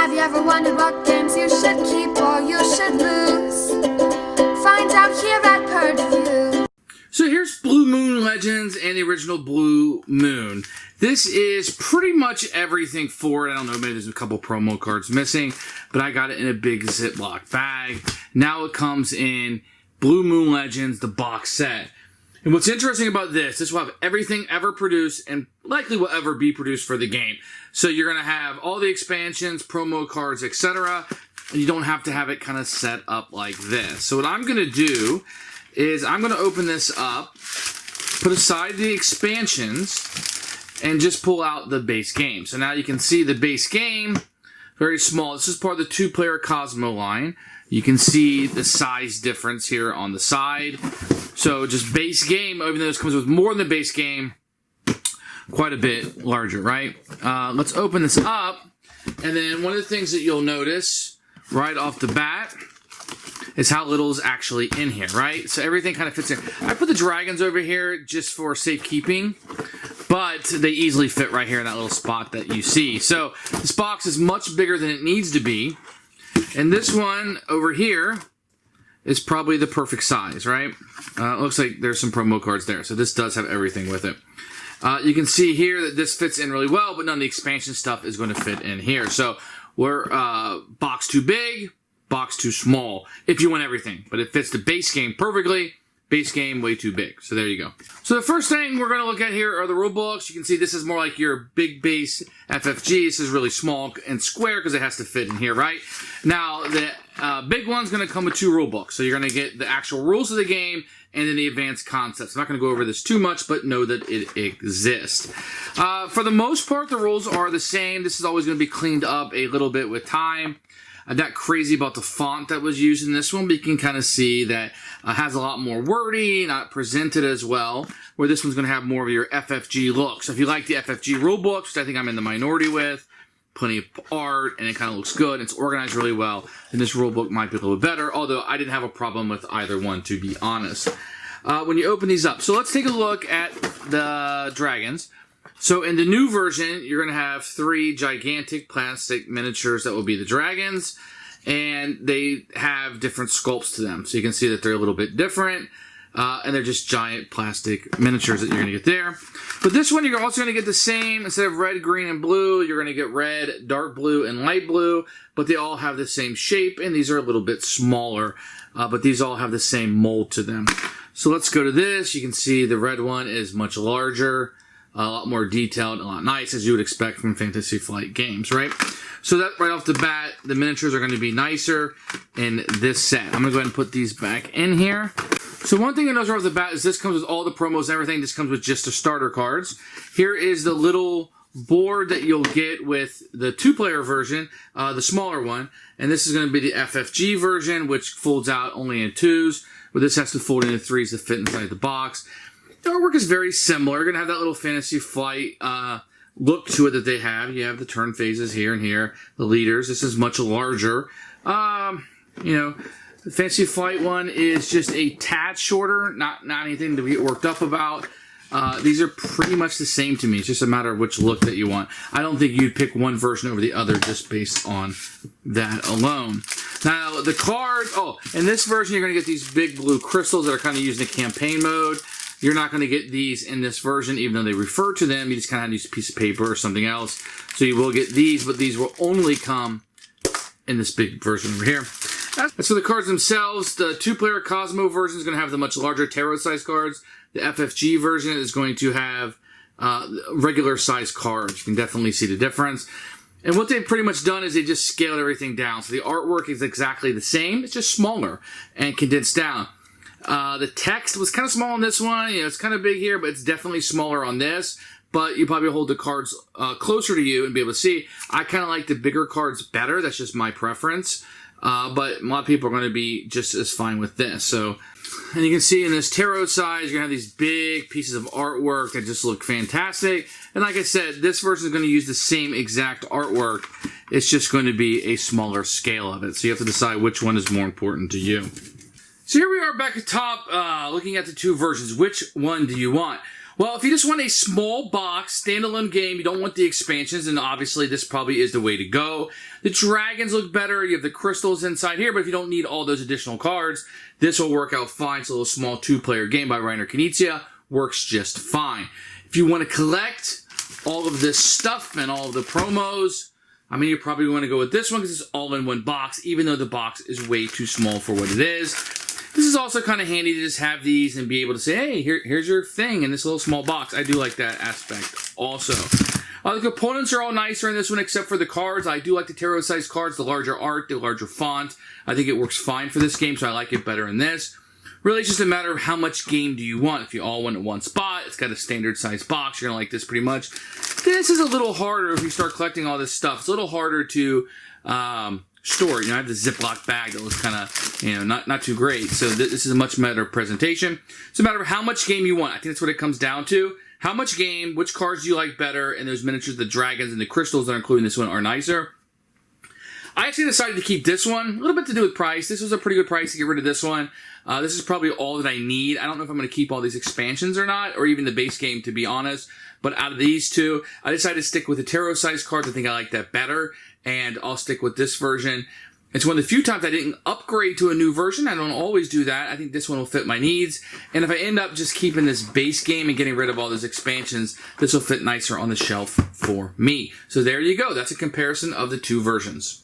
Have you ever wondered what games you should keep or you should lose? Find out here at Purge Review. So here's Blue Moon Legends and the original Blue Moon. This is pretty much everything for it. I don't know, maybe there's a couple promo cards missing, but I got it in a big Ziploc bag. Now it comes in Blue Moon Legends, the box set. And what's interesting about this will have everything ever produced and likely will ever be produced for the game. So you're going to have all the expansions, promo cards, etc. And you don't have to have it kind of set up like this. So what I'm going to do is I'm going to open this up, put aside the expansions, and just pull out the base game. So now you can see the base game, very small. This is part of the two-player Kosmos line. You can see the size difference here on the side. So just base game, even though this comes with more than the base game, quite a bit larger, right? Let's open this up. And then one of the things that you'll notice right off the bat is how little is actually in here, right? So everything kind of fits in. I put the dragons over here just for safekeeping, but they easily fit right here in that little spot that you see. So this box is much bigger than it needs to be. And this one over here is probably the perfect size, right? Looks like there's some promo cards there. So this does have everything with it. You can see here that this fits in really well, but none of the expansion stuff is going to fit in here. So we're box too big, box too small, if you want everything. But it fits the base game perfectly. Base game way too big. So there you go. So the first thing we're going to look at here are the rule books. You can see this is more like your big base FFG. This is really small and square because it has to fit in here, right? Now, the big one's going to come with 2 rule books. So you're going to get the actual rules of the game and then the advanced concepts. I'm not going to go over this too much, but know that it exists. For the most part, the rules are the same. This is always going to be cleaned up a little bit with time. I'm not crazy about the font that was used in this one, but you can kind of see that it has a lot more wording, not presented as well, where this one's going to have more of your FFG look. So if you like the FFG rulebooks, which I think I'm in the minority with, plenty of art, and it kind of looks good, it's organized really well, then this rulebook might be a little bit better, although I didn't have a problem with either one, to be honest. When you open these up, so let's take a look at the dragons. So in the new version, you're going to have 3 gigantic plastic miniatures that will be the dragons, and they have different sculpts to them. So you can see that they're a little bit different, and they're just giant plastic miniatures that you're going to get there. But this one, you're also going to get the same. Instead of red, green, and blue, you're going to get red, dark blue, and light blue, but they all have the same shape, and these are a little bit smaller, but these all have the same mold to them. So let's go to this. You can see the red one is much larger, a lot more detailed, a lot nice, as you would expect from Fantasy Flight games, right? So that right off the bat, the miniatures are going to be nicer in this set. I'm going to go ahead and put these back in here. So one thing to notice right off the bat is this comes with all the promos and everything. This comes with just the starter cards. Here is the little board that you'll get with the 2-player version, the smaller one. And this is going to be the FFG version, which folds out only in 2s, where this has to fold into 3s to fit inside the box. The artwork is very similar. You're going to have that little Fantasy Flight look to it that they have. You have the turn phases here and here. The leaders. This is much larger. The Fantasy Flight one is just a tad shorter. Not anything to get worked up about. These are pretty much the same to me. It's just a matter of which look that you want. I don't think you'd pick one version over the other just based on that alone. Now, the card... Oh, in this version, you're going to get these big blue crystals that are kind of used in campaign mode. You're not going to get these in this version, even though they refer to them. You just kind of use a piece of paper or something else. So you will get these, but these will only come in this big version over here. As for the cards themselves, the 2-player Cosmo version is going to have the much larger tarot-sized cards. The FFG version is going to have regular-sized cards. You can definitely see the difference. And what they've pretty much done is they just scaled everything down. So the artwork is exactly the same. It's just smaller and condensed down. The text was kind of small on this one. It's kind of big here, but it's definitely smaller on this. But you probably hold the cards closer to you and be able to see. I kind of like the bigger cards better. That's just my preference. But a lot of people are going to be just as fine with this. So, and you can see in this tarot size, you're going to have these big pieces of artwork that just look fantastic. And like I said, this version is going to use the same exact artwork. It's just going to be a smaller scale of it. So you have to decide which one is more important to you. So here we are back at top, looking at the 2 versions. Which one do you want? Well, if you just want a small box, standalone game, you don't want the expansions, and obviously this probably is the way to go. The dragons look better. You have the crystals inside here, but if you don't need all those additional cards, this will work out fine. It's a little small 2-player game by Reiner Knizia. Works just fine. If you want to collect all of this stuff and all of the promos, I mean, you probably want to go with this one because it's all in one box, even though the box is way too small for what it is. This is also kind of handy to just have these and be able to say, hey, here's your thing in this little small box. I do like that aspect also. The components are all nicer in this one except for the cards. I do like the tarot-sized cards, the larger art, the larger font. I think it works fine for this game, so I like it better in this. Really, it's just a matter of how much game do you want. If you all want it in one spot, it's got a standard size box. You're going to like this pretty much. This is a little harder if you start collecting all this stuff. It's a little harder to store. You know, I have the Ziploc bag that was kind of, you know, not too great. So this is a much better presentation. It's a matter of how much game you want. I think that's what it comes down to. How much game, which cards do you like better, and those miniatures, the dragons, and the crystals that are included in this one are nicer. I actually decided to keep this one. A little bit to do with price. This was a pretty good price to get rid of this one. This is probably all that I need. I don't know if I'm going to keep all these expansions or not, or even the base game, to be honest. But out of these two, I decided to stick with the tarot-sized cards. I think I like that better, and I'll stick with this version. It's one of the few times I didn't upgrade to a new version. I don't always do that. I think this one will fit my needs. And if I end up just keeping this base game and getting rid of all those expansions, this will fit nicer on the shelf for me. So there you go. That's a comparison of the two versions.